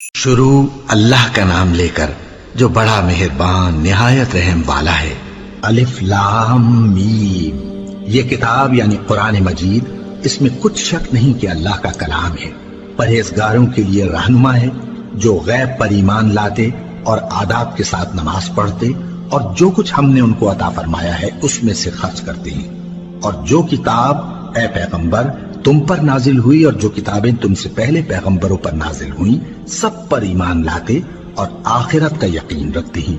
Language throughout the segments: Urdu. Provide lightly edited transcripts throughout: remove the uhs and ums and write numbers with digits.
شروع اللہ کا نام لے کر جو بڑا مہربان نہایت رحم والا ہے۔ الف لام میم، یہ کتاب یعنی قرآن مجید، اس میں کچھ شک نہیں کہ اللہ کا کلام ہے، پرہیزگاروں کے لیے رہنما ہے، جو غیب پر ایمان لاتے اور آداب کے ساتھ نماز پڑھتے اور جو کچھ ہم نے ان کو عطا فرمایا ہے اس میں سے خرچ کرتے ہیں، اور جو کتاب اے پیغمبر تم پر نازل ہوئی اور جو کتابیں تم سے پہلے پیغمبروں پر نازل ہوئیں سب پر ایمان لاتے اور آخرت کا یقین رکھتے ہیں۔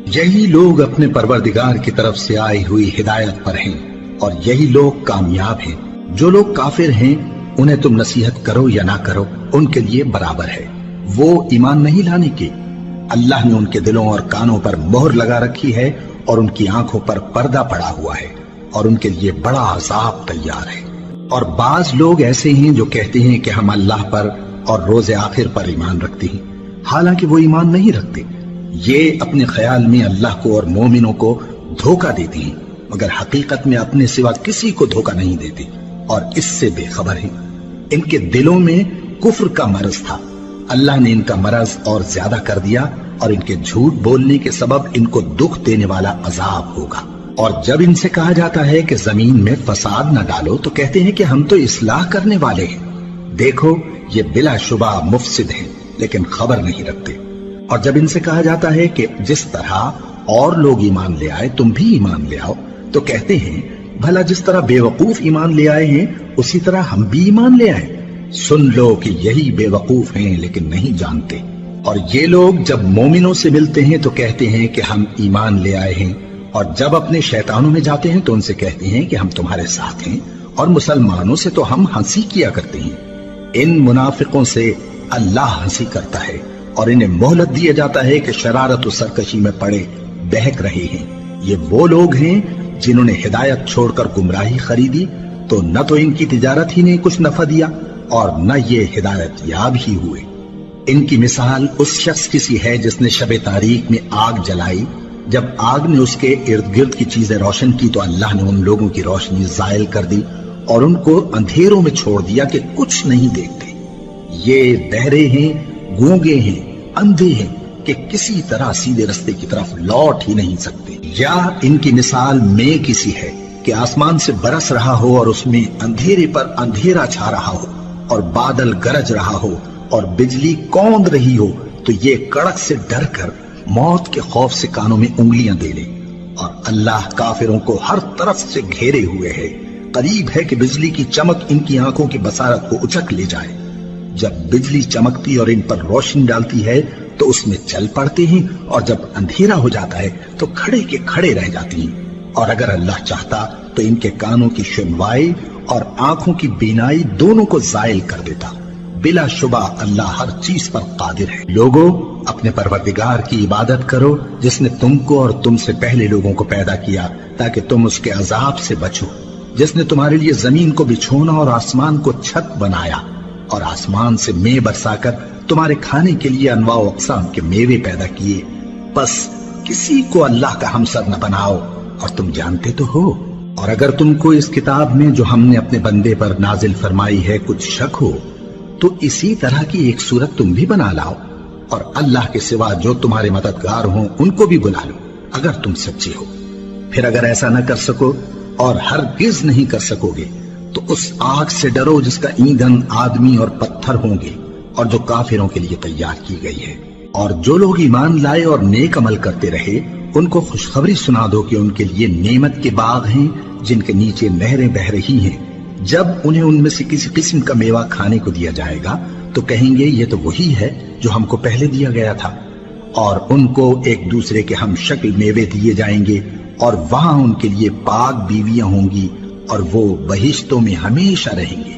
یہی لوگ اپنے پروردگار کی طرف سے آئی ہوئی ہدایت پر ہیں اور یہی لوگ کامیاب ہیں۔ جو لوگ کافر ہیں انہیں تم نصیحت کرو یا نہ کرو ان کے لیے برابر ہے، وہ ایمان نہیں لانے کے۔ اللہ نے ان کے دلوں اور کانوں پر مہر لگا رکھی ہے اور ان کی آنکھوں پر پردہ پڑا ہوا ہے اور ان کے لیے بڑا عذاب تیار ہے۔ اور بعض لوگ ایسے ہیں جو کہتے ہیں کہ ہم اللہ پر اور روز آخر پر ایمان رکھتے ہیں، حالانکہ وہ ایمان نہیں رکھتے۔ یہ اپنے خیال میں اللہ کو اور مومنوں کو دھوکہ دیتے ہیں، مگر حقیقت میں اپنے سوا کسی کو دھوکہ نہیں دیتے اور اس سے بے خبر ہیں۔ ان کے دلوں میں کفر کا مرض تھا، اللہ نے ان کا مرض اور زیادہ کر دیا اور ان کے جھوٹ بولنے کے سبب ان کو دکھ دینے والا عذاب ہوگا۔ اور جب ان سے کہا جاتا ہے کہ زمین میں فساد نہ ڈالو تو کہتے ہیں کہ ہم تو اصلاح کرنے والے ہیں۔ دیکھو یہ بلا شبہ مفسد ہیں لیکن خبر نہیں رکھتے۔ اور جب ان سے کہا جاتا ہے کہ جس طرح اور لوگ ایمان لے آئے تم بھی ایمان لے آؤ تو کہتے ہیں بھلا جس طرح بے وقوف ایمان لے آئے ہیں اسی طرح ہم بھی ایمان لے آئے۔ سن لو کہ یہی بے وقوف ہیں لیکن نہیں جانتے۔ اور یہ لوگ جب مومنوں سے ملتے ہیں تو کہتے ہیں کہ ہم ایمان لے آئے ہیں، اور جب اپنے شیطانوں میں جاتے ہیں تو ان سے کہتے ہیں کہ ہم تمہارے ساتھ ہیں، اور مسلمانوں سے تو ہم ہنسی کیا کرتے ہیں۔ ان منافقوں سے اللہ ہنسی کرتا ہے اور انہیں مہلت دیا جاتا ہے کہ شرارت و سرکشی میں پڑے بہک رہے ہیں۔ یہ وہ لوگ ہیں جنہوں نے ہدایت چھوڑ کر گمراہی خریدی تو نہ تو ان کی تجارت ہی نے کچھ نفع دیا اور نہ یہ ہدایت یاب ہی ہوئے۔ ان کی مثال اس شخص کی سی ہے جس نے شب تاریک میں آگ جلائی، جب آگ نے اس کے ارد گرد کی چیزیں روشن کی تو اللہ نے ان لوگوں کی روشنی زائل کر دی اور ان کو اندھیروں میں چھوڑ دیا کہ کچھ نہیں دیکھتے۔ یہ بہرے ہیں، گونگے ہیں، اندھے ہیں کہ کسی طرح سیدھے رستے کی طرف لوٹ ہی نہیں سکتے۔ یا ان کی مثال میں کسی ہے کہ آسمان سے برس رہا ہو اور اس میں اندھیرے پر اندھیرا چھا رہا ہو اور بادل گرج رہا ہو اور بجلی کوند رہی ہو تو یہ کڑک سے ڈر کر موت کے خوف سے کانوں میں انگلیاں دے لے۔ اور اللہ کافروں کو ہر طرف سے گھیرے ہوئے ہے، قریب ہے کہ بجلی کی چمک ان کی آنکھوں کی بصارت کو اچک لے جائے۔ جب بجلی چمکتی اور ان پر روشنی ڈالتی ہے تو اس میں چل پڑتے ہیں، اور جب اندھیرا ہو جاتا ہے تو کھڑے کے کھڑے رہ جاتے ہیں۔ اور اگر اللہ چاہتا تو ان کے کانوں کی سنوائی اور آنکھوں کی بینائی دونوں کو زائل کر دیتا۔ بلا شبہ اللہ ہر چیز پر قادر ہے۔ لوگوں اپنے پروردگار کی عبادت کرو جس نے تم کو اور تم سے پہلے لوگوں کو پیدا کیا تاکہ تم اس کے عذاب سے بچو، جس نے تمہارے لیے زمین کو بچھونا اور آسمان کو چھت بنایا اور آسمان سے مے برسا کر تمہارے کھانے کے لیے انواع و اقسام کے میوے پیدا کیے۔ بس کسی کو اللہ کا ہمسر نہ بناؤ اور تم جانتے تو ہو۔ اور اگر تم کو اس کتاب میں جو ہم نے اپنے بندے پر نازل فرمائی ہے کچھ شک ہو تو اسی طرح کی ایک صورت تم بھی بنا لاؤ اور اللہ کے سوا جو تمہارے مددگار ہوں ان کو بھی بلا لو اگر تم سچے ہو۔ پھر اگر ایسا نہ کر سکو اور ہرگز نہیں کر سکو گے تو اس آگ سے ڈرو جس کا ایندھن آدمی اور پتھر ہوں گے اور جو کافروں کے لیے تیار کی گئی ہے۔ اور جو لوگ ایمان لائے اور نیک عمل کرتے رہے ان کو خوشخبری سنا دو کہ ان کے لیے نعمت کے باغ ہیں جن کے نیچے نہریں بہ رہی ہیں۔ جب انہیں ان میں سے کسی قسم کا میوہ کھانے کو دیا جائے گا تو کہیں گے یہ تو وہی ہے جو ہم کو پہلے دیا گیا تھا، اور ان کو ایک دوسرے کے ہم شکل میوے دیے جائیں گے اور وہاں ان کے لیے پاک بیویاں ہوں گی اور وہ بہشتوں میں ہمیشہ رہیں گے۔